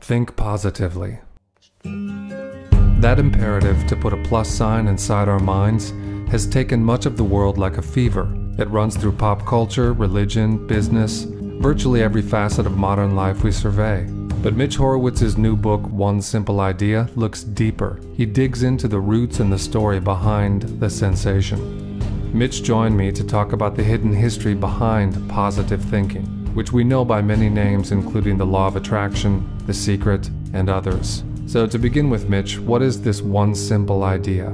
Think positively. That imperative to put a plus sign inside our minds has taken much of the world like a fever. It runs through pop culture, religion, business, virtually every facet of modern life we survey. But Mitch Horowitz's new book, One Simple Idea, looks deeper. He digs into the roots and the story behind the sensation. Mitch joined me to talk about the hidden history behind positive thinking, which we know by many names, including the law of attraction, the secret, and others. So to begin with, Mitch, what is this one simple idea?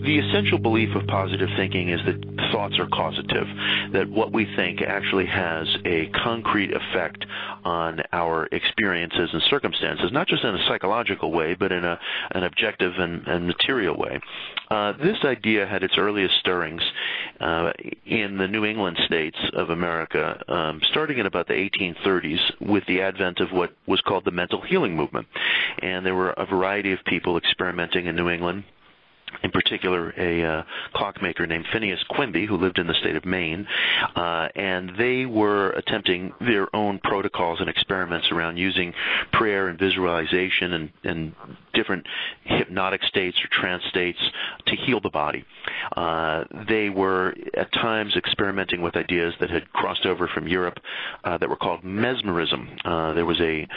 The essential belief of positive thinking is that thoughts are causative, that what we think actually has a concrete effect on our experiences and circumstances, not just in a psychological way, but in an objective and material way. This idea had its earliest stirrings in the New England states of America, starting in about the 1830s with the advent of what was called the mental healing movement. And there were a variety of people experimenting in New England. In particular, a clockmaker named Phineas Quimby, who lived in the state of Maine, and they were attempting their own protocols and experiments around using prayer and visualization and different hypnotic states or trance states to heal the body. They were at times experimenting with ideas that had crossed over from Europe that were called mesmerism. There was a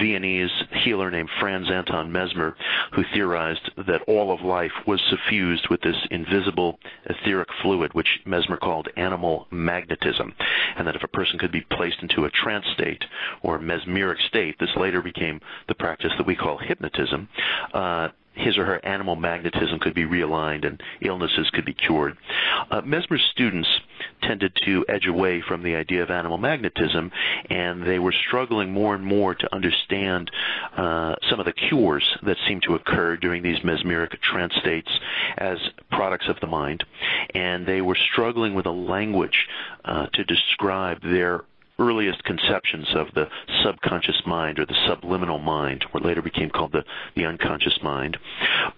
Viennese healer named Franz Anton Mesmer who theorized that all of life was suffused with this invisible etheric fluid, which Mesmer called animal magnetism, and that if a person could be placed into a trance state or mesmeric state, this later became the practice that we call hypnotism, his or her animal magnetism could be realigned and illnesses could be cured. Mesmer's students tended to edge away from the idea of animal magnetism, and they were struggling more and more to understand some of the cures that seemed to occur during these mesmeric trance states as products of the mind, and they were struggling with a language to describe their earliest conceptions of the subconscious mind or the subliminal mind, or later became called the unconscious mind.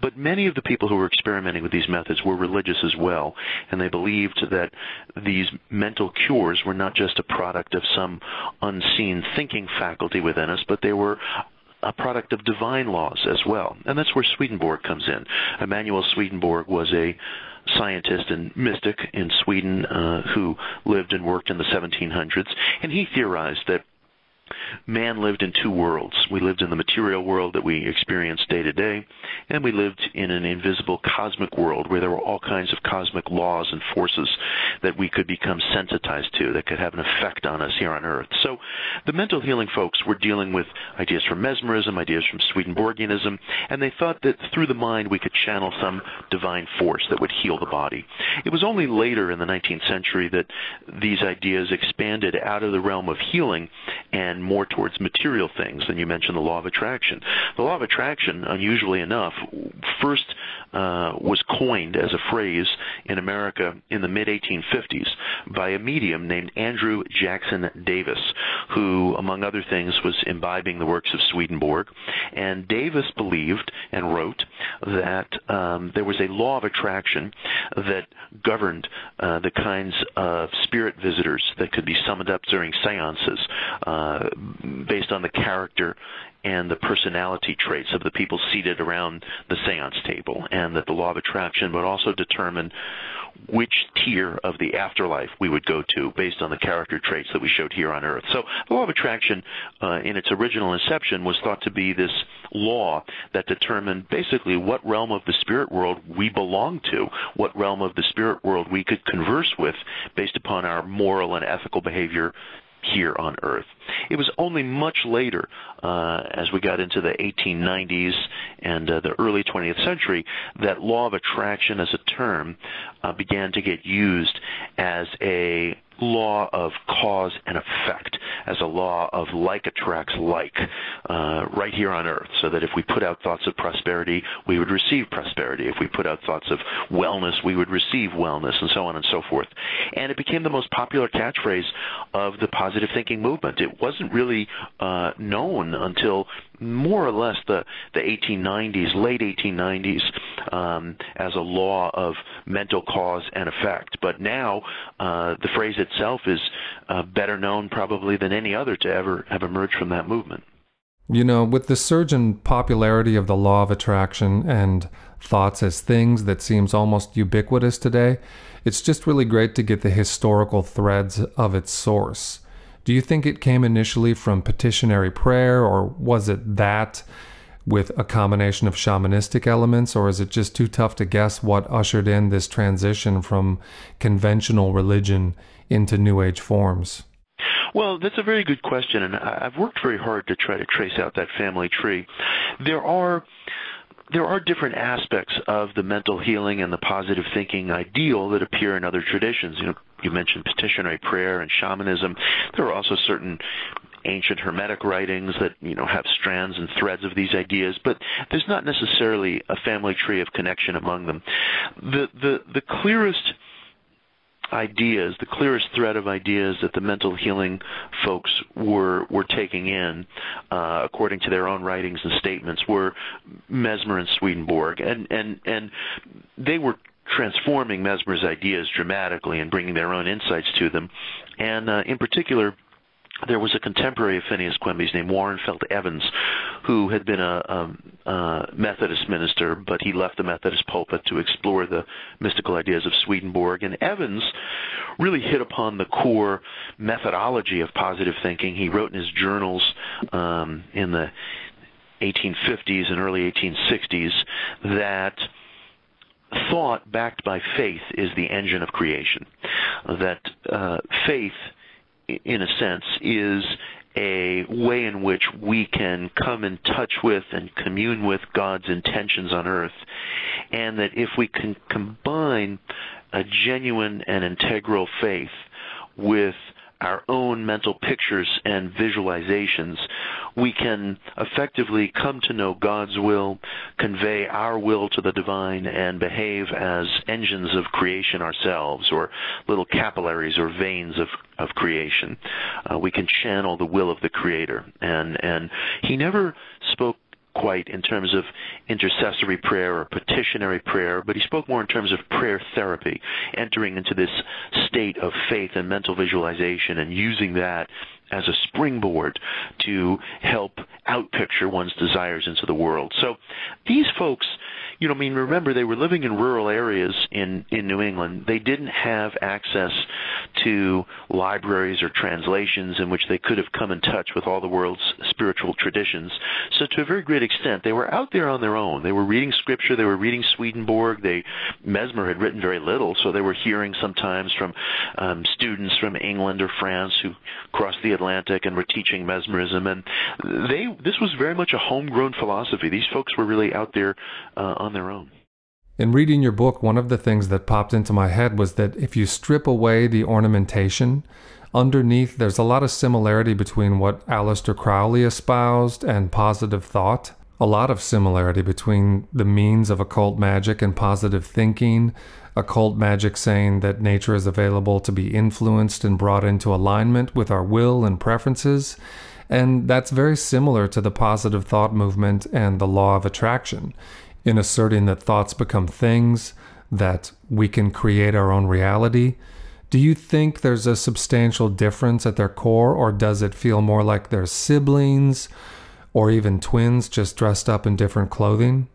But many of the people who were experimenting with these methods were religious as well, and they believed that these mental cures were not just a product of some unseen thinking faculty within us, but they were a product of divine laws as well. And that's where Swedenborg comes in. Emanuel Swedenborg was a scientist and mystic in Sweden who lived and worked in the 1700s, and he theorized that man lived in two worlds. We lived in the material world that we experience day to day, and we lived in an invisible cosmic world where there were all kinds of cosmic laws and forces that we could become sensitized to that could have an effect on us here on Earth. So the mental healing folks were dealing with ideas from mesmerism, ideas from Swedenborgianism, and they thought that through the mind we could channel some divine force that would heal the body. It was only later in the 19th century that these ideas expanded out of the realm of healing and more towards material things. And you mentioned the law of attraction. The law of attraction, unusually enough, first was coined as a phrase in America in the mid-1850s by a medium named Andrew Jackson Davis, who, among other things, was imbibing the works of Swedenborg. And Davis believed and wrote that there was a law of attraction that governed the kinds of spirit visitors that could be summoned up during seances based on the character and the personality traits of the people seated around the seance table, and that the law of attraction would also determine which tier of the afterlife we would go to based on the character traits that we showed here on Earth. So the law of attraction, in its original inception, was thought to be this law that determined basically what realm of the spirit world we belong to, what realm of the spirit world we could converse with based upon our moral and ethical behavior here on Earth. It was only much later, as we got into the 1890s and the early 20th century, that law of attraction as a term began to get used as a law of cause and effect, as a law of like attracts like, right here on Earth, so that if we put out thoughts of prosperity, we would receive prosperity. If we put out thoughts of wellness, we would receive wellness, and so on and so forth. And it became the most popular catchphrase of the positive thinking movement. It wasn't really known until more or less the 1890s, late 1890s, as a law of mental cause and effect. But now the phrase itself is better known probably than any other to ever have emerged from that movement. You know, with the surge in popularity of the law of attraction and thoughts as things that seems almost ubiquitous today, it's just really great to get the historical threads of its source. Do you think it came initially from petitionary prayer, or was it that with a combination of shamanistic elements, or is it just too tough to guess what ushered in this transition from conventional religion into New Age forms? Well, that's a very good question, and I've worked very hard to try to trace out that family tree. There are different aspects of the mental healing and the positive thinking ideal that appear in other traditions. You mentioned petitionary prayer and shamanism. There are also certain ancient Hermetic writings that have strands and threads of these ideas, but there's not necessarily a family tree of connection among them. The clearest ideas, the clearest thread of ideas that the mental healing folks were taking in, according to their own writings and statements, were Mesmer and Swedenborg, and they were transforming Mesmer's ideas dramatically and bringing their own insights to them. And in particular, there was a contemporary of Phineas Quimby's named Warrenfeld Evans, who had been a Methodist minister, but he left the Methodist pulpit to explore the mystical ideas of Swedenborg. And Evans really hit upon the core methodology of positive thinking. He wrote in his journals in the 1850s and early 1860s that thought backed by faith is the engine of creation, that faith, in a sense, is a way in which we can come in touch with and commune with God's intentions on earth, and that if we can combine a genuine and integral faith with our own mental pictures and visualizations, we can effectively come to know God's will, convey our will to the divine, and behave as engines of creation ourselves, or little capillaries or veins of creation. We can channel the will of the Creator. And he never spoke quite in terms of intercessory prayer or petitionary prayer, but he spoke more in terms of prayer therapy, entering into this state of faith and mental visualization and using that as a springboard to help outpicture one's desires into the world. So these folks, remember, they were living in rural areas in New England. They didn't have access to libraries or translations in which they could have come in touch with all the world's spiritual traditions. So to a very great extent, they were out there on their own. They were reading scripture. They were reading Swedenborg. Mesmer had written very little, so they were hearing sometimes from students from England or France who crossed the Atlantic and were teaching mesmerism. And this was very much a homegrown philosophy. These folks were really out there on their own. In reading your book, one of the things that popped into my head was that if you strip away the ornamentation, underneath there's a lot of similarity between what Aleister Crowley espoused and positive thought. A lot of similarity between the means of occult magic and positive thinking, occult magic saying that nature is available to be influenced and brought into alignment with our will and preferences. And that's very similar to the positive thought movement and the law of attraction, in asserting that thoughts become things, that we can create our own reality. Do you think there's a substantial difference at their core, or does it feel more like they're siblings or even twins just dressed up in different clothing?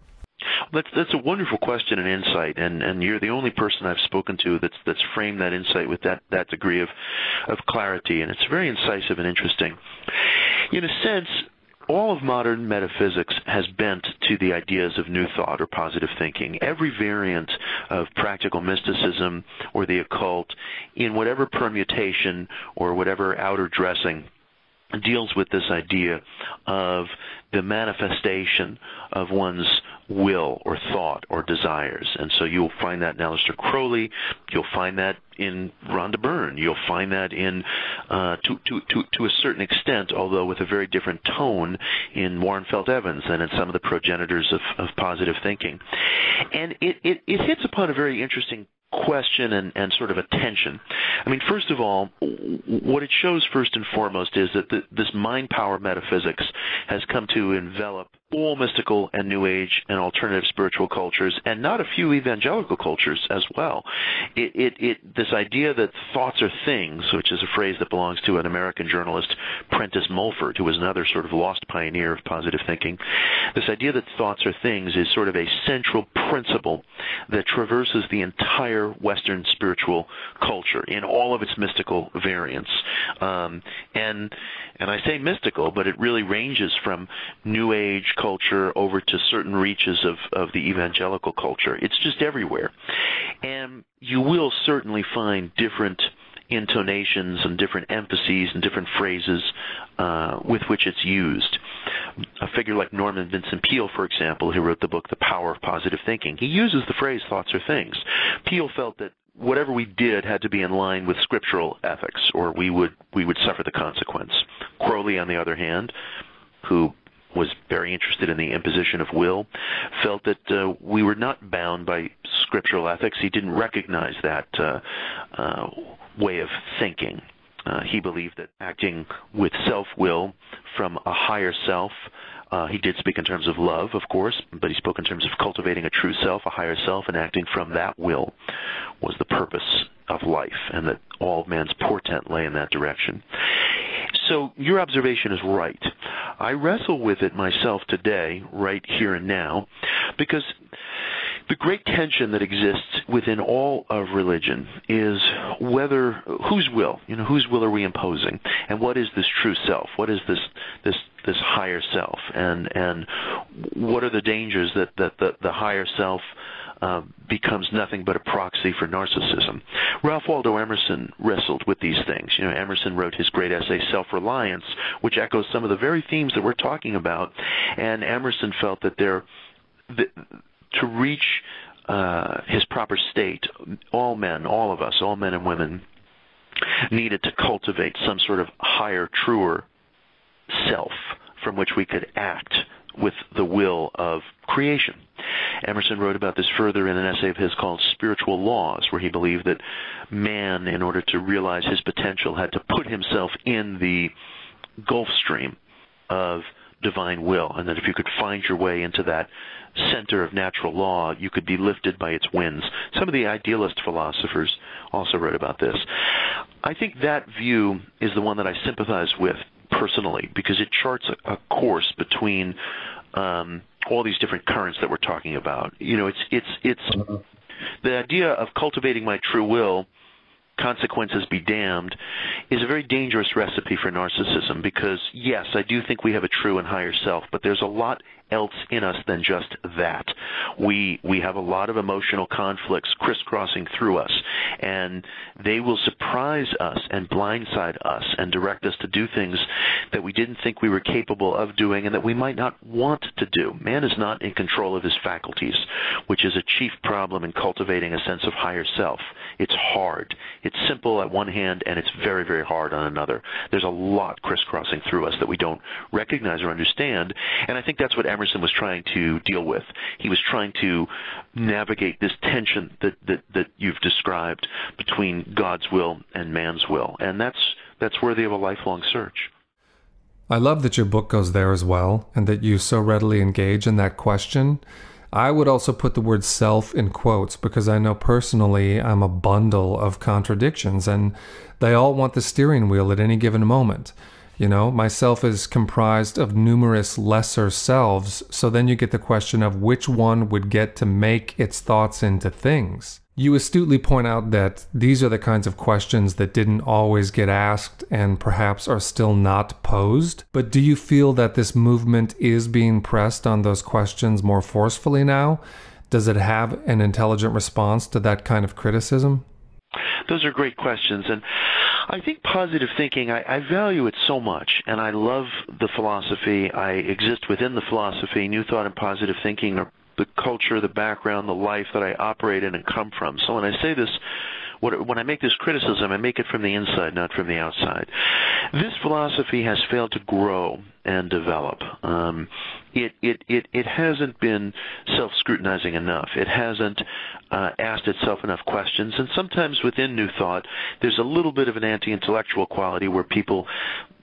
That's a wonderful question and insight, and you're the only person I've spoken to that's framed that insight with that degree of clarity, and it's very incisive and interesting. In a sense, all of modern metaphysics has bent to the ideas of new thought or positive thinking. Every variant of practical mysticism or the occult, in whatever permutation or whatever outer dressing, deals with this idea of the manifestation of one's will or thought or desires. And so you'll find that in Aleister Crowley, you'll find that in Rhonda Byrne, you'll find that in, to a certain extent, although with a very different tone, in Warrenfeld Evans and in some of the progenitors of positive thinking. And it hits upon a very interesting question and sort of a tension. I mean, first of all, what it shows first and foremost is that this mind power metaphysics has come to envelop all mystical and New Age and alternative spiritual cultures, and not a few evangelical cultures as well. This idea that thoughts are things, which is a phrase that belongs to an American journalist, Prentice Mulford, who was another sort of lost pioneer of positive thinking. This idea that thoughts are things is sort of a central principle that traverses the entire Western spiritual culture in all of its mystical variants. And I say mystical, but it really ranges from New Age culture over to certain reaches of the evangelical culture. It's just everywhere. And you will certainly find different intonations and different emphases and different phrases with which it's used. A figure like Norman Vincent Peale, for example, who wrote the book The Power of Positive Thinking, he uses the phrase thoughts are things. Peale felt that whatever we did had to be in line with scriptural ethics, or we would suffer the consequence. Crowley, on the other hand, who was very interested in the imposition of will, felt that we were not bound by scriptural ethics. He didn't recognize that way of thinking. He believed that acting with self-will from a higher self, he did speak in terms of love, of course, but he spoke in terms of cultivating a true self, a higher self, and acting from that will was the purpose of life, and that all man's portent lay in that direction. So your observation is right. I wrestle with it myself today, right here and now, because the great tension that exists within all of religion is whose will are we imposing, and what is this true self? What is this higher self, and what are the dangers that the higher self becomes nothing but a proxy for narcissism? Ralph Waldo Emerson wrestled with these things. Emerson wrote his great essay, Self-Reliance, which echoes some of the very themes that we're talking about, and Emerson felt that to reach his proper state, all men and women, needed to cultivate some sort of higher, truer self from which we could act with the will of creation. Emerson wrote about this further in an essay of his called Spiritual Laws, where he believed that man, in order to realize his potential, had to put himself in the Gulf Stream of divine will, and that if you could find your way into that center of natural law, you could be lifted by its winds. Some of the idealist philosophers also wrote about this. I think that view is the one that I sympathize with personally, because it charts a course between all these different currents that we're talking about. It's the idea of cultivating my true will, consequences be damned, is a very dangerous recipe for narcissism, because yes, I do think we have a true and higher self, but there's a lot else in us than just that. We have a lot of emotional conflicts crisscrossing through us, and they will surprise us and blindside us and direct us to do things that we didn't think we were capable of doing and that we might not want to do. Man is not in control of his faculties, which is a chief problem in cultivating a sense of higher self. It's hard. It's simple at one hand, and it's very, very hard on another. There's a lot crisscrossing through us that we don't recognize or understand, and I think that's what Emerson was trying to deal with. He was trying to navigate this tension that you've described between God's will and man's will, and that's worthy of a lifelong search. I love that your book goes there as well, and that you so readily engage in that question. I would also put the word self in quotes, because I know personally I'm a bundle of contradictions, and they all want the steering wheel at any given moment. Myself is comprised of numerous lesser selves, so then you get the question of which one would get to make its thoughts into things. You astutely point out that these are the kinds of questions that didn't always get asked and perhaps are still not posed. But do you feel that this movement is being pressed on those questions more forcefully now? Does it have an intelligent response to that kind of criticism? Those are great questions, and I think positive thinking, I value it so much, and I love the philosophy. I exist within the philosophy. New Thought and positive thinking are the culture, the background, the life that I operate in and come from. So when I say this, when I make this criticism, I make it from the inside, not from the outside. This philosophy has failed to grow and develop. It hasn't been self-scrutinizing enough. It hasn't asked itself enough questions. And sometimes within New Thought, there's a little bit of an anti-intellectual quality where people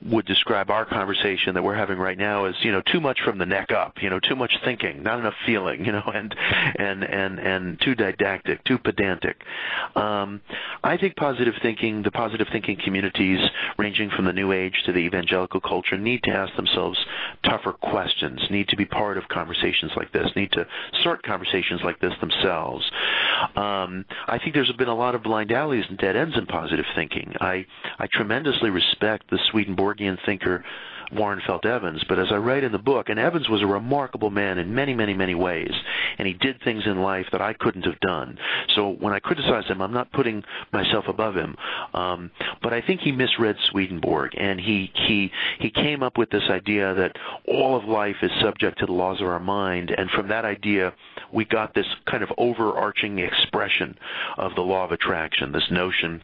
would describe our conversation that we're having right now as, too much from the neck up, too much thinking, not enough feeling, and too didactic, too pedantic. I think the positive thinking communities, ranging from the New Age to the evangelical culture, need to ask themselves tougher questions, need to be part of conversations like this, need to sort conversations like this themselves. I think there's been a lot of blind alleys and dead ends in positive thinking. I tremendously respect the Swedenborgian thinker Warren Felt Evans, but as I write in the book, and Evans was a remarkable man in many, many, many ways, and he did things in life that I couldn't have done. So when I criticize him, I'm not putting myself above him, but I think he misread Swedenborg, and he came up with this idea that all of life is subject to the laws of our mind, and from that idea, we got this kind of overarching expression of the law of attraction, this notion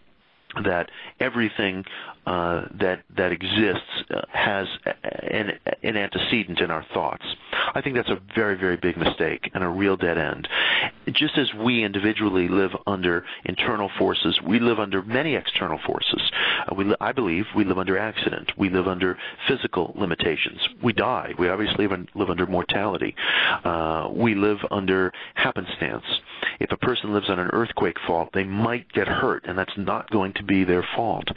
that everything that exists has an antecedent in our thoughts. I think that's a very, very big mistake and a real dead end. Just as we individually live under internal forces, we live under many external forces. I believe we live under accident. We live under physical limitations. We die. We obviously live under mortality. We live under happenstance. If a person lives on an earthquake fault, they might get hurt, and that's not going to be their fault.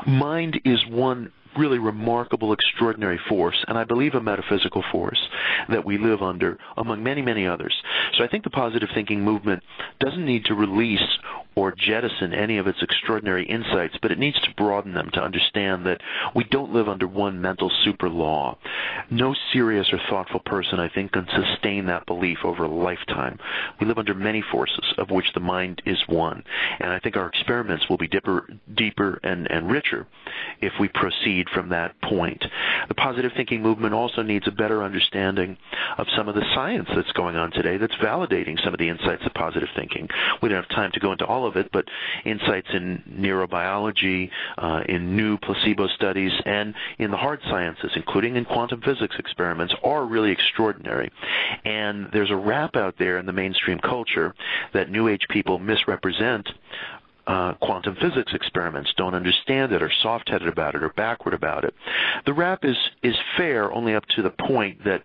Mind is one really remarkable, extraordinary force, and I believe a metaphysical force that we live under, among many, many others. So I think the positive thinking movement doesn't need to release or jettison any of its extraordinary insights, but it needs to broaden them to understand that we don't live under one mental super law. No serious or thoughtful person, I think, can sustain that belief over a lifetime. We live under many forces, of which the mind is one. And I think our experiments will be deeper and richer if we proceed from that point. The positive thinking movement also needs a better understanding of some of the science that's going on today that's validating some of the insights of positive thinking. We don't have time to go into all of it, but insights in neurobiology, in new placebo studies, and in the hard sciences, including in quantum physics experiments, are really extraordinary. And there's a rap out there in the mainstream culture that New Age people misrepresent quantum physics experiments, don't understand it, or soft-headed about it, or backward about it. The rap is fair only up to the point that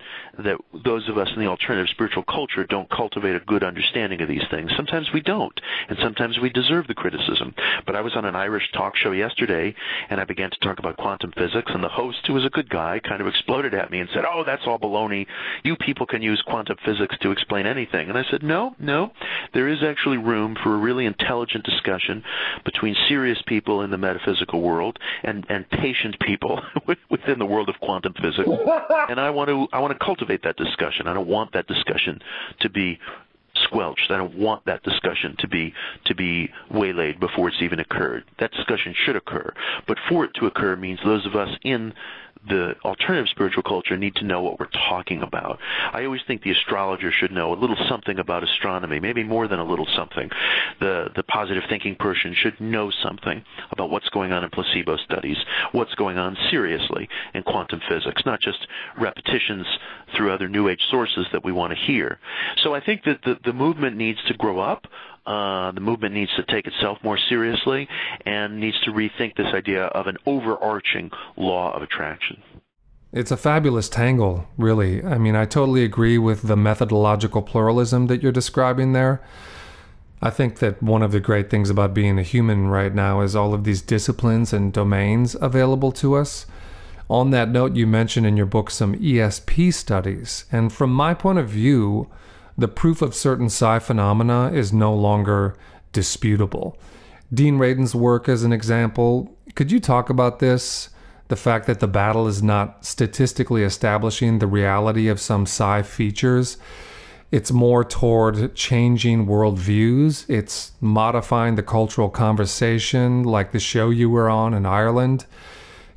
those of us in the alternative spiritual culture don't cultivate a good understanding of these things. Sometimes we don't, and sometimes we deserve the criticism. But I was on an Irish talk show yesterday, and I began to talk about quantum physics, and the host, who was a good guy, kind of exploded at me and said, "Oh, that's all baloney. You people can use quantum physics to explain anything." And I said, no, there is actually room for a really intelligent discussion between serious people in the metaphysical world and patient people within the world of quantum physics. And I want to cultivate that discussion. I don't want that discussion to be squelched. I don't want that discussion to be waylaid before it's even occurred. That discussion should occur. But for it to occur means those of us in the alternative spiritual culture need to know what we're talking about. I always think the astrologer should know a little something about astronomy, maybe more than a little something. The positive thinking person should know something about what's going on in placebo studies, what's going on seriously in quantum physics, not just repetitions through other New Age sources that we want to hear. So I think that the movement needs to grow up. The movement needs to take itself more seriously and needs to rethink this idea of an overarching law of attraction. It's a fabulous tangle, really. I mean, I totally agree with the methodological pluralism that you're describing there. I think that one of the great things about being a human right now is all of these disciplines and domains available to us. On that note, you mentioned in your book some ESP studies, and from my point of view, the proof of certain psi phenomena is no longer disputable. Dean Radin's work as an example. Could you talk about this? The fact that the battle is not statistically establishing the reality of some psi features. It's more toward changing worldviews. It's modifying the cultural conversation, like the show you were on in Ireland.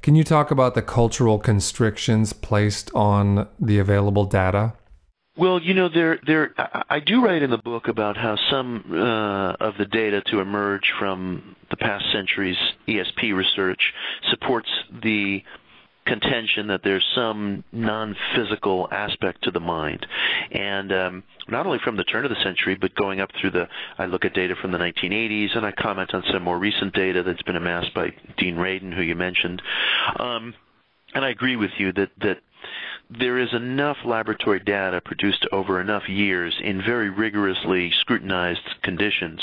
Can you talk about the cultural constrictions placed on the available data? Well, I do write in the book about how some of the data to emerge from the past century's ESP research supports the contention that there's some non-physical aspect to the mind. And not only from the turn of the century, but going up through I look at data from the 1980s, and I comment on some more recent data that's been amassed by Dean Radin, who you mentioned. and I agree with you that there is enough laboratory data produced over enough years in very rigorously scrutinized conditions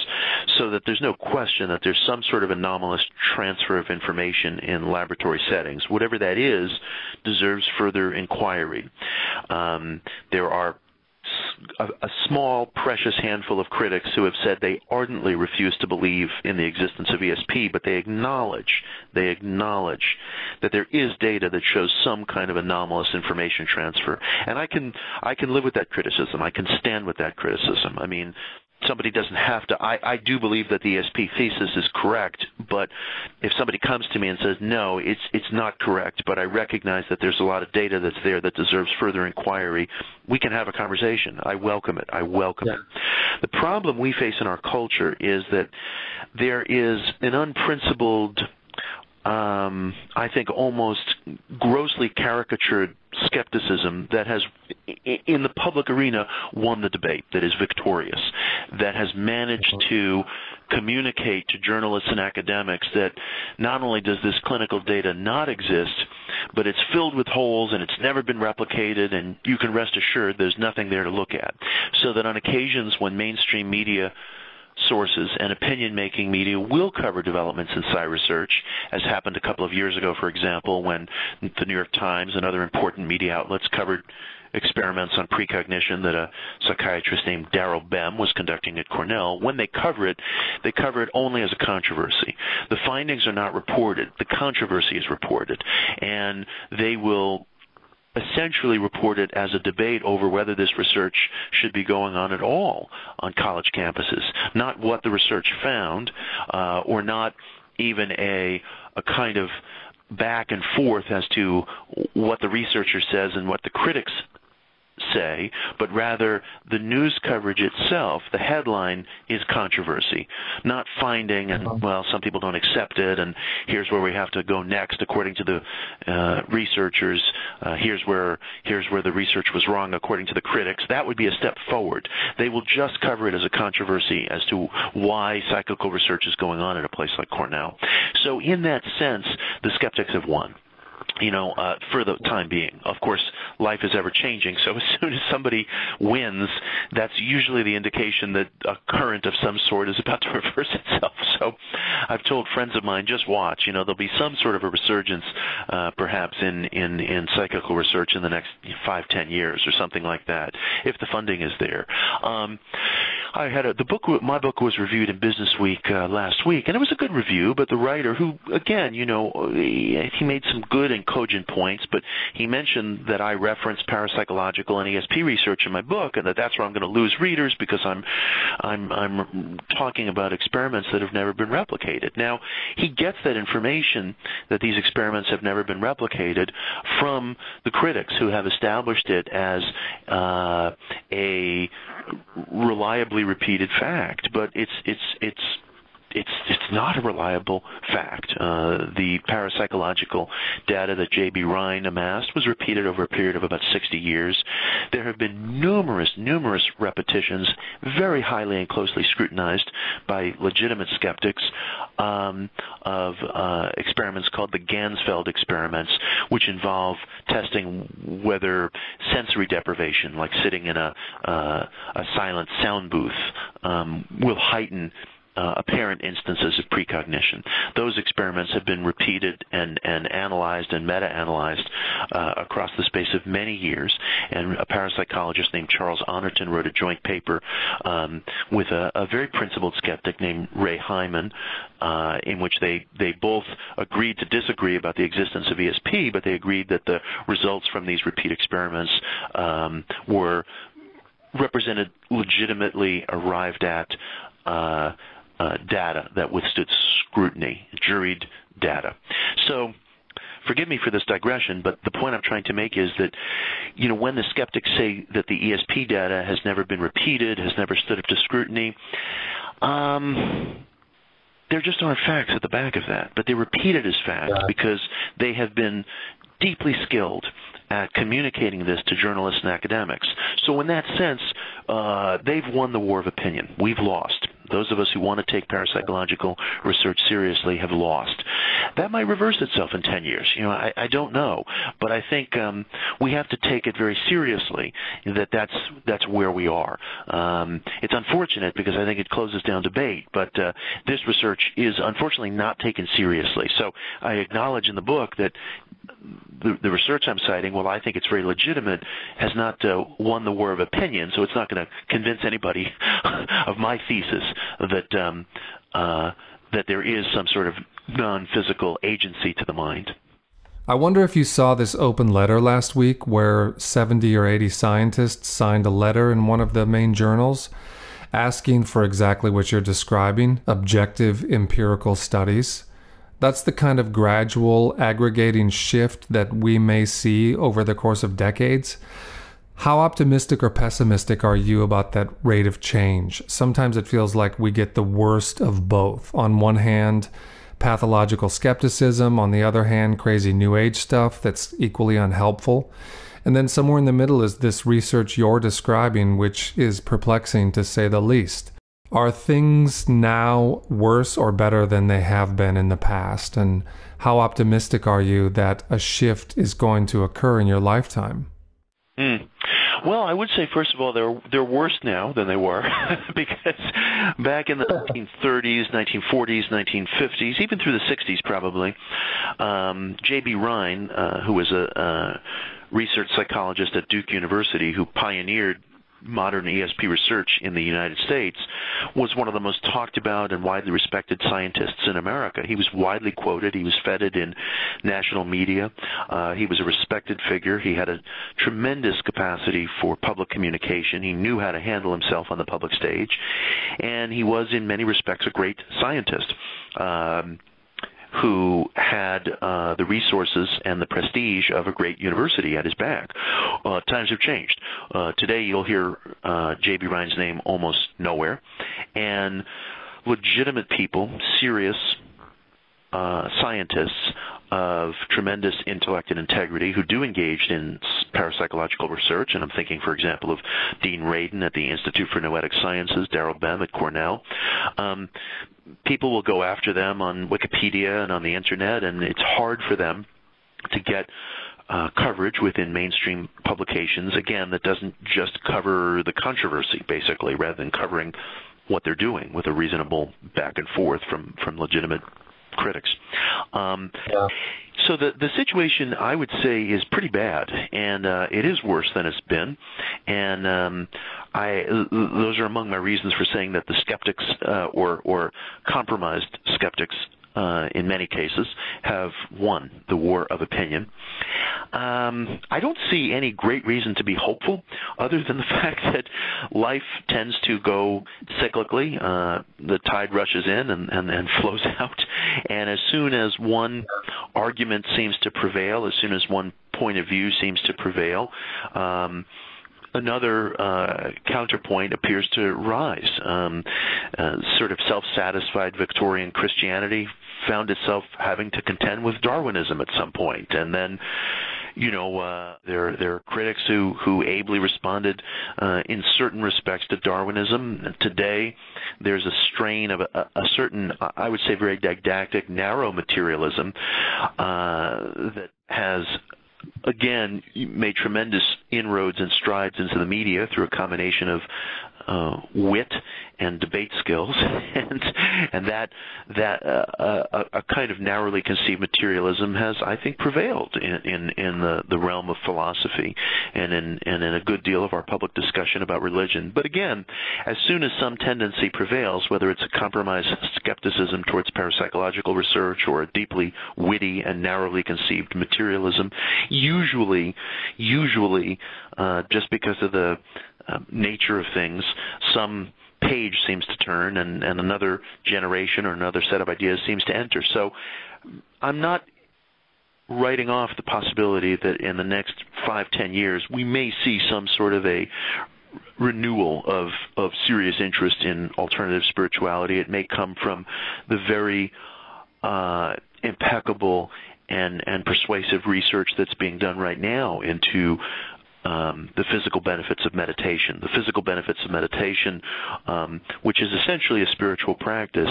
so that there's no question that there's some sort of anomalous transfer of information in laboratory settings. Whatever that is deserves further inquiry. There are a small, precious handful of critics who have said they ardently refuse to believe in the existence of ESP, but they acknowledge that there is data that shows some kind of anomalous information transfer. And I can live with that criticism. I can stand with that criticism. I mean, somebody doesn't have to. I do believe that the ESP thesis is correct, but if somebody comes to me and says, no, it's not correct, but I recognize that there's a lot of data that's there that deserves further inquiry, we can have a conversation. I welcome it. it. The problem we face in our culture is that there is an unprincipled, I think almost grossly caricatured skepticism that has, in the public arena, won the debate, that is victorious, that has managed to communicate to journalists and academics that not only does this clinical data not exist, but it's filled with holes and it's never been replicated, and you can rest assured there's nothing there to look at. So that on occasions when mainstream media sources and opinion-making media will cover developments in psi research, as happened a couple of years ago, for example, when the New York Times and other important media outlets covered experiments on precognition that a psychiatrist named Darrell Bem was conducting at Cornell. When they cover it only as a controversy. The findings are not reported. The controversy is reported. And they will essentially reported as a debate over whether this research should be going on at all on college campuses, not what the research found, or not even a kind of back and forth as to what the researcher says and what the critics say, but rather the news coverage itself, the headline is controversy, not finding and, well, some people don't accept it, and here's where we have to go next according to the researchers, here's where the research was wrong according to the critics. That would be a step forward. They will just cover it as a controversy as to why cyclical research is going on at a place like Cornell. So in that sense, the skeptics have won. For the time being. Of course, life is ever changing, so as soon as somebody wins, that's usually the indication that a current of some sort is about to reverse itself. So I've told friends of mine, just watch, there'll be some sort of a resurgence perhaps in cyclical research in the next 5-10 years or something like that, if the funding is there. My book was reviewed in Business Week last week, and it was a good review, but the writer, who, again, he made some good and cogent points, but he mentioned that I referenced parapsychological and ESP research in my book, and that's where I'm going to lose readers because I'm talking about experiments that have never been replicated. Now, he gets that information that these experiments have never been replicated from the critics who have established it as a reliably repeated fact, but it's not a reliable fact. The parapsychological data that J.B. Rhine amassed was repeated over a period of about 60 years. There have been numerous repetitions, very highly and closely scrutinized by legitimate skeptics, of experiments called the Gansfeld experiments, which involve testing whether sensory deprivation, like sitting in a silent sound booth, will heighten apparent instances of precognition. Those experiments have been repeated and analyzed and meta-analyzed across the space of many years, and a parapsychologist named Charles Honorton wrote a joint paper with a very principled skeptic named Ray Hyman, in which they both agreed to disagree about the existence of ESP, but they agreed that the results from these repeat experiments were represented legitimately arrived at data that withstood scrutiny, juried data. So forgive me for this digression, but the point I'm trying to make is that, when the skeptics say that the ESP data has never been repeated, has never stood up to scrutiny, there just aren't facts at the back of that. But they repeat it as fact because they have been deeply skilled at communicating this to journalists and academics. So in that sense, they've won the war of opinion. We've lost. Those of us who want to take parapsychological research seriously have lost. That might reverse itself in 10 years. I don't know. But I think we have to take it very seriously that's where we are. It's unfortunate because I think it closes down debate, but this research is unfortunately not taken seriously. So I acknowledge in the book that the research I'm citing, while I think it's very legitimate, has not won the war of opinion, so it's not going to convince anybody of my thesis that there is some sort of non-physical agency to the mind. I wonder if you saw this open letter last week where 70 or 80 scientists signed a letter in one of the main journals asking for exactly what you're describing, objective empirical studies. That's the kind of gradual aggregating shift that we may see over the course of decades. How optimistic or pessimistic are you about that rate of change? Sometimes it feels like we get the worst of both. On one hand, pathological skepticism. On the other hand, crazy New Age stuff that's equally unhelpful. And then somewhere in the middle is this research you're describing, which is perplexing to say the least. Are things now worse or better than they have been in the past? And how optimistic are you that a shift is going to occur in your lifetime? Well, I would say, first of all, they're worse now than they were because back in the 1930s, 1940s, 1950s, even through the 60s probably, J.B. Rhine, who was a research psychologist at Duke University who pioneered modern ESP research in the United States, was one of the most talked about and widely respected scientists in America. He was widely quoted. He was feted in national media. He was a respected figure. He had a tremendous capacity for public communication. He knew how to handle himself on the public stage. And he was, in many respects, a great scientist. Who had the resources and the prestige of a great university at his back. Times have changed. Today you'll hear J.B. Rhine's name almost nowhere, and legitimate people, serious scientists of tremendous intellect and integrity who do engage in parapsychological research, and I'm thinking, for example, of Dean Radin at the Institute for Noetic Sciences, Darrell Bem at Cornell. People will go after them on Wikipedia and on the Internet, and it's hard for them to get coverage within mainstream publications, again, that doesn't just cover the controversy, basically, rather than covering what they're doing with a reasonable back and forth from legitimate critics. So the situation, I would say, is pretty bad, and it is worse than it's been. And those are among my reasons for saying that the skeptics or compromised skeptics, in many cases, have won the war of opinion. I don't see any great reason to be hopeful other than the fact that life tends to go cyclically. The tide rushes in and flows out. And as soon as one argument seems to prevail, as soon as one point of view seems to prevail, another counterpoint appears to rise. Sort of self-satisfied Victorian Christianity found itself having to contend with Darwinism at some point, and then there are critics who ably responded in certain respects to Darwinism. Today, there's a strain of a certain, I would say, very didactic, narrow materialism that has, again, made tremendous inroads and strides into the media through a combination of wit and debate skills, and that a kind of narrowly conceived materialism has, I think, prevailed in the realm of philosophy and in a good deal of our public discussion about religion. But again, as soon as some tendency prevails, whether it's a compromised skepticism towards parapsychological research or a deeply witty and narrowly conceived materialism, usually just because of the nature of things, some page seems to turn and another generation or another set of ideas seems to enter. So I'm not writing off the possibility that in the next 5-10 years we may see some sort of a renewal of serious interest in alternative spirituality. It may come from the very impeccable and persuasive research that's being done right now into the physical benefits of meditation. The physical benefits of meditation, which is essentially a spiritual practice,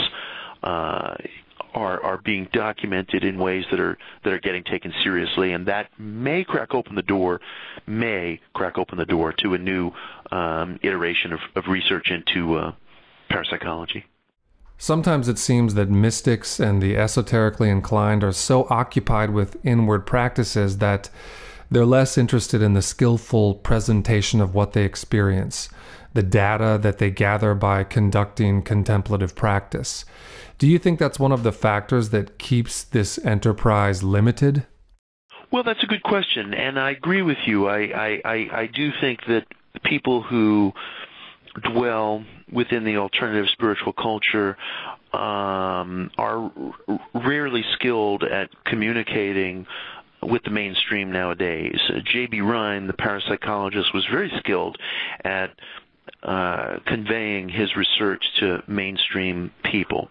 are being documented in ways that are getting taken seriously, and that may crack open the door to a new iteration of research into parapsychology. Sometimes it seems that mystics and the esoterically inclined are so occupied with inward practices that they're less interested in the skillful presentation of what they experience, the data that they gather by conducting contemplative practice. Do you think that's one of the factors that keeps this enterprise limited? Well, that's a good question, and I agree with you. I do think that people who dwell within the alternative spiritual culture are rarely skilled at communicating with the mainstream nowadays. J.B. Rhine, the parapsychologist, was very skilled at conveying his research to mainstream people.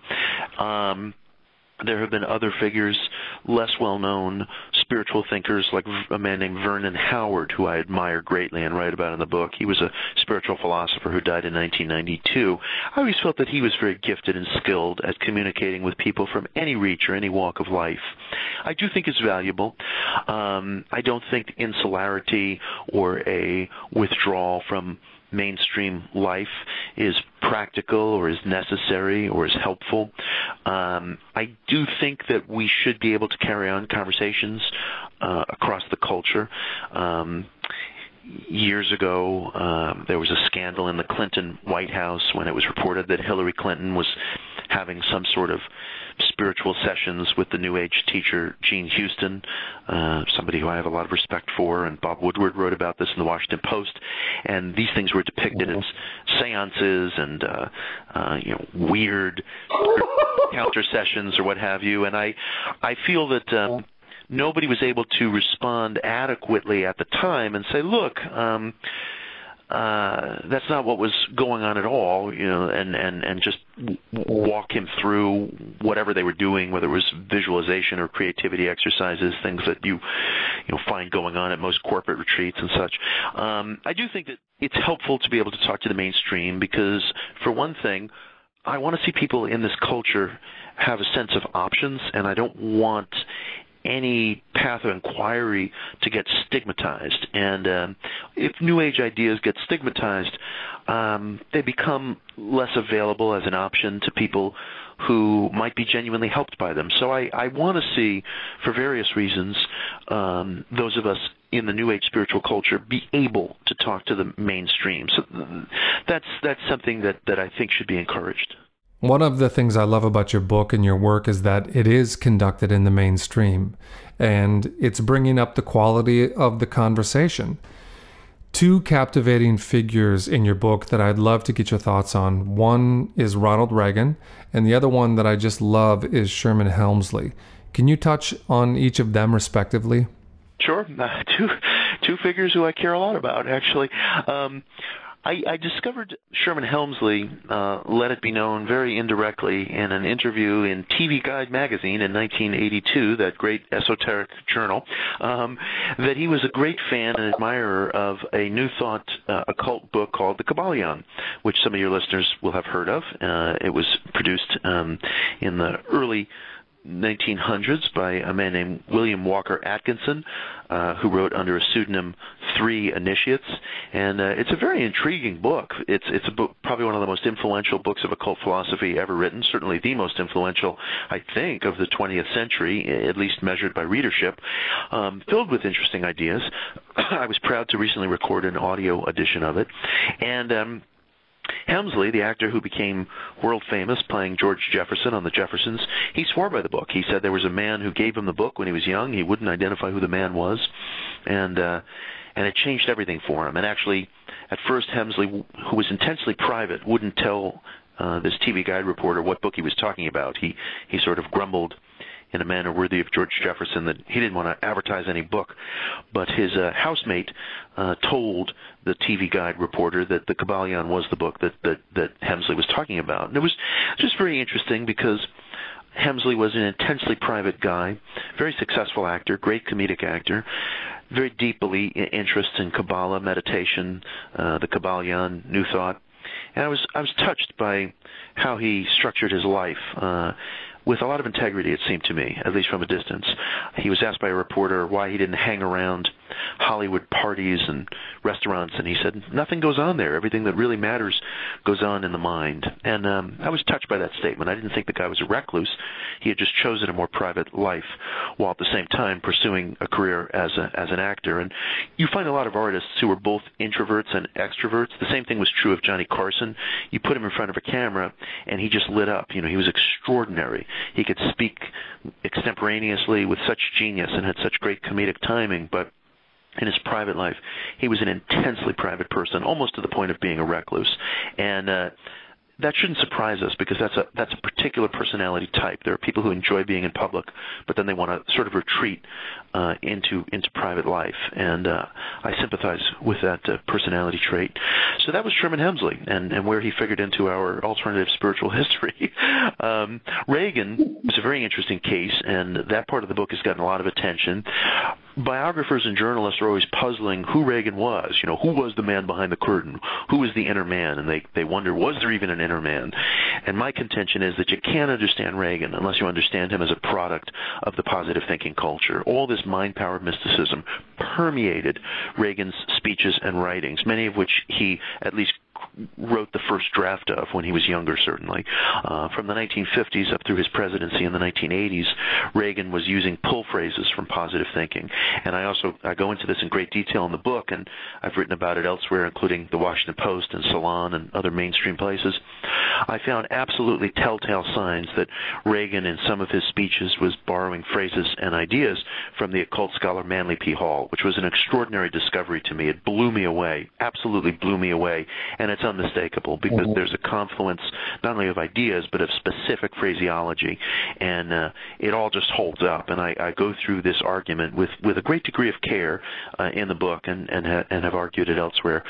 There have been other figures, less well-known spiritual thinkers, like a man named Vernon Howard, who I admire greatly and write about in the book. He was a spiritual philosopher who died in 1992. I always felt that he was very gifted and skilled at communicating with people from any reach or any walk of life. I do think it's valuable. I don't think insularity or a withdrawal from mainstream life is practical or is necessary or is helpful. I do think that we should be able to carry on conversations across the culture. Years ago, there was a scandal in the Clinton White House when it was reported that Hillary Clinton was having some sort of spiritual sessions with the New Age teacher Jean Houston, somebody who I have a lot of respect for, and Bob Woodward wrote about this in the Washington Post, and these things were depicted as seances and weird counter sessions or what have you, and I feel that nobody was able to respond adequately at the time and say, look, that's not what was going on at all, and just walk him through whatever they were doing, whether it was visualization or creativity exercises, things that you find going on at most corporate retreats and such. I do think that it's helpful to be able to talk to the mainstream because, for one thing, I want to see people in this culture have a sense of options, and I don't want any path of inquiry to get stigmatized. And if New Age ideas get stigmatized, they become less available as an option to people who might be genuinely helped by them. So I want to see, for various reasons, those of us in the New Age spiritual culture be able to talk to the mainstream. So that's something that I think should be encouraged. One of the things I love about your book and your work is that it is conducted in the mainstream, and it's bringing up the quality of the conversation. Two captivating figures in your book that I'd love to get your thoughts on. One is Ronald Reagan, and the other one that I just love is Sherman Helmsley. Can you touch on each of them respectively? Sure. Two figures who I care a lot about, actually. I discovered Sherman Helmsley, let it be known very indirectly, in an interview in TV Guide magazine in 1982, that great esoteric journal, that he was a great fan and admirer of a New Thought occult book called The Kybalion, which some of your listeners will have heard of. It was produced in the early 1900s by a man named William Walker Atkinson, who wrote under a pseudonym Three Initiates, and it's a very intriguing book. It's a book, probably one of the most influential books of occult philosophy ever written, certainly the most influential, I think, of the 20th century, at least measured by readership, filled with interesting ideas. I was proud to recently record an audio edition of it, and Helmsley, the actor who became world famous playing George Jefferson on The Jeffersons, he swore by the book. He said there was a man who gave him the book when he was young. He wouldn't identify who the man was, and it changed everything for him. And actually, at first, Helmsley, who was intensely private, wouldn't tell this TV Guide reporter what book he was talking about. He sort of grumbled in a manner worthy of George Jefferson that he didn't want to advertise any book. But his housemate told the TV Guide reporter that the Kybalion was the book that Helmsley was talking about. And it was just very interesting because Helmsley was an intensely private guy, very successful actor, great comedic actor, very deep interest in Kabbalah, meditation, the Kabbalion, New Thought. And I was touched by how he structured his life with a lot of integrity, it seemed to me, at least from a distance. He was asked by a reporter why he didn't hang around Hollywood parties and restaurants, and he said, nothing goes on there. Everything that really matters goes on in the mind. And I was touched by that statement. I didn't think the guy was a recluse. He had just chosen a more private life while at the same time pursuing a career as an actor. And you find a lot of artists who are both introverts and extroverts. The same thing was true of Johnny Carson. You put him in front of a camera, and he just lit up. You know, he was extraordinary. He could speak extemporaneously with such genius and had such great comedic timing, but in his private life, he was an intensely private person, almost to the point of being a recluse. And that shouldn't surprise us, because that's a particular personality type. There are people who enjoy being in public, but then they want to sort of retreat into private life. And I sympathize with that personality trait. So that was Sherman Hemsley, and where he figured into our alternative spiritual history. Reagan was a very interesting case, and that part of the book has gotten a lot of attention. Biographers and journalists are always puzzling who Reagan was. You know, who was the man behind the curtain? Who was the inner man? And they wonder, was there even an inner man? And my contention is that you can't understand Reagan unless you understand him as a product of the positive thinking culture. All this mind-powered mysticism permeated Reagan's speeches and writings, many of which he at least wrote the first draft of when he was younger, certainly. From the 1950s up through his presidency in the 1980s, Reagan was using pull phrases from positive thinking. And I go into this in great detail in the book, and I've written about it elsewhere, including the Washington Post and Salon and other mainstream places. I found absolutely telltale signs that Reagan, in some of his speeches, was borrowing phrases and ideas from the occult scholar Manly P. Hall, which was an extraordinary discovery to me. It blew me away, absolutely blew me away. And it's unmistakable, because there's a confluence not only of ideas but of specific phraseology, and it all just holds up. And I go through this argument with a great degree of care in the book, and have argued it elsewhere.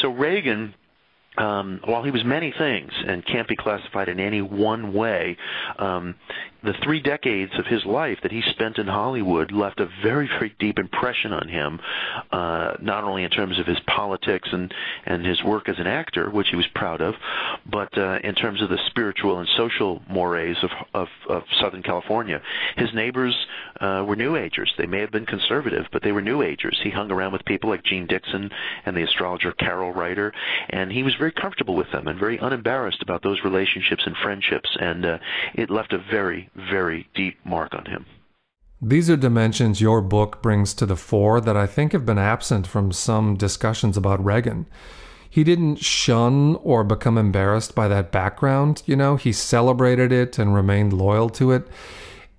So Reagan, while he was many things and can't be classified in any one way, the 3 decades of his life that he spent in Hollywood left a very, very deep impression on him, not only in terms of his politics and his work as an actor, which he was proud of, but in terms of the spiritual and social mores of Southern California. His neighbors were New Agers. They may have been conservative, but they were New Agers. He hung around with people like Gene Dixon and the astrologer Carol Ryder, and he was very comfortable with them and very unembarrassed about those relationships and friendships, and it left a very, very deep mark on him. These are dimensions your book brings to the fore that I think have been absent from some discussions about Reagan. He didn't shun or become embarrassed by that background, you know, he celebrated it and remained loyal to it.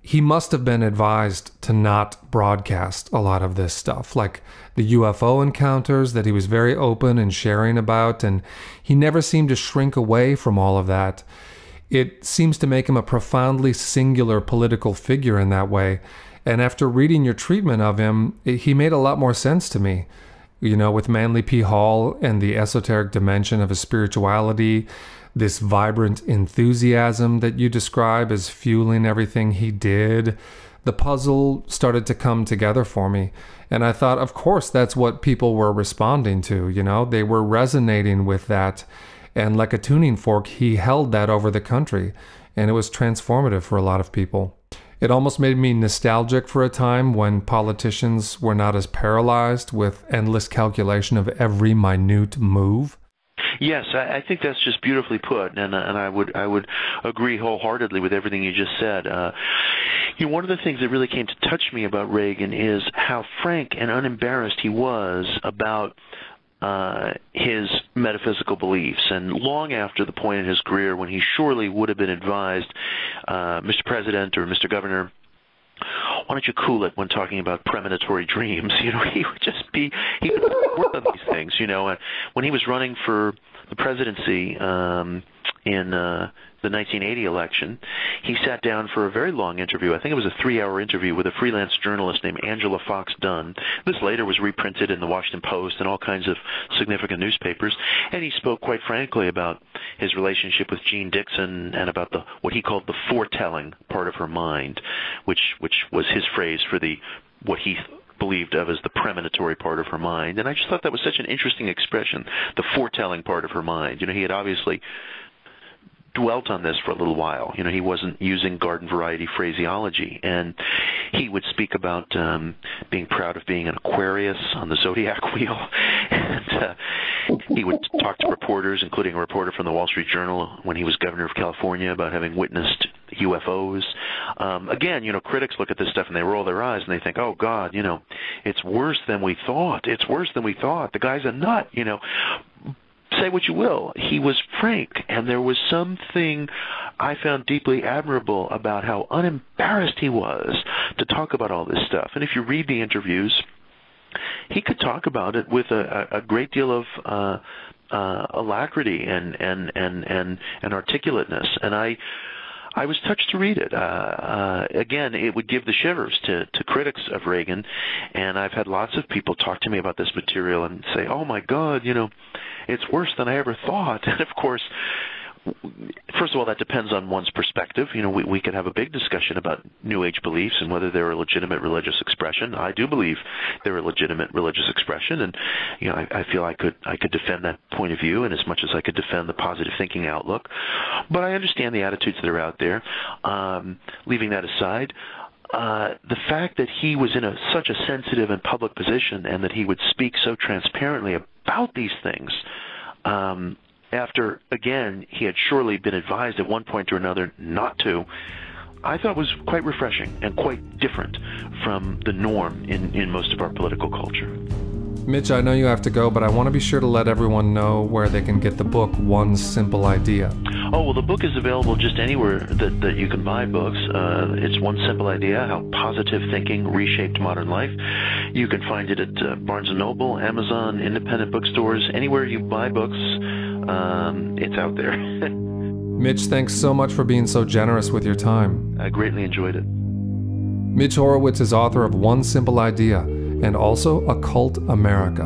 He must have been advised to not broadcast a lot of this stuff, like the UFO encounters that he was very open and sharing about, and he never seemed to shrink away from all of that. It seems to make him a profoundly singular political figure in that way, and after reading your treatment of him, he made a lot more sense to me. You know, with Manly P. Hall and the esoteric dimension of his spirituality, this vibrant enthusiasm that you describe as fueling everything he did, the puzzle started to come together for me. And I thought, of course, that's what people were responding to, you know? They were resonating with that. And like a tuning fork, he held that over the country. And it was transformative for a lot of people. It almost made me nostalgic for a time when politicians were not as paralyzed with endless calculation of every minute move. Yes, I think that's just beautifully put, and I would agree wholeheartedly with everything you just said. You know, one of the things that really came to touch me about Reagan is how frank and unembarrassed he was about his metaphysical beliefs. And long after the point in his career when he surely would have been advised, Mr. President or Mr. Governor, why don't you cool it when talking about premonitory dreams? You know, he would work on these things, you know. When he was running for the presidency in the 1980 election, he sat down for a very long interview. I think it was a 3-hour interview with a freelance journalist named Angela Fox Dunn. This later was reprinted in the Washington Post and all kinds of significant newspapers. And he spoke quite frankly about his relationship with Gene Dixon and about what he called the foretelling part of her mind, which was his phrase for what he believed of as the premonitory part of her mind. And I just thought that was such an interesting expression, the foretelling part of her mind. He had obviously dwelt on this for a little while. He wasn't using garden variety phraseology, and he would speak about being proud of being an Aquarius on the zodiac wheel, and he would talk to reporters, including a reporter from the Wall Street Journal when he was governor of California, about having witnessed UFOs. Again, critics look at this stuff and they roll their eyes and they think, oh God, it's worse than we thought. It's worse than we thought. The guy's a nut, Say what you will. He was frank, and there was something I found deeply admirable about how unembarrassed he was to talk about all this stuff. And if you read the interviews, he could talk about it with a great deal of alacrity and articulateness. And I was touched to read it. Again, it would give the shivers to critics of Reagan, and I've had lots of people talk to me about this material and say, oh my God, it's worse than I ever thought. And of course, first of all, that depends on one's perspective. We could have a big discussion about New Age beliefs and whether they're a legitimate religious expression. I do believe they're a legitimate religious expression, and I feel I could defend that point of view, and as much as I could defend the positive thinking outlook. But I understand the attitudes that are out there. Leaving that aside, the fact that he was in such a sensitive and public position, and that he would speak so transparently about these things, after, again, he had surely been advised at one point or another not to, I thought was quite refreshing and quite different from the norm in most of our political culture. Mitch, I know you have to go, but I want to be sure to let everyone know where they can get the book, One Simple Idea. Oh, well, the book is available just anywhere that you can buy books. It's One Simple Idea, How Positive Thinking Reshaped Modern Life. You can find it at Barnes & Noble, Amazon, independent bookstores, anywhere you buy books. It's out there. Mitch, thanks so much for being so generous with your time. I greatly enjoyed it. Mitch Horowitz is author of One Simple Idea and also Occult America.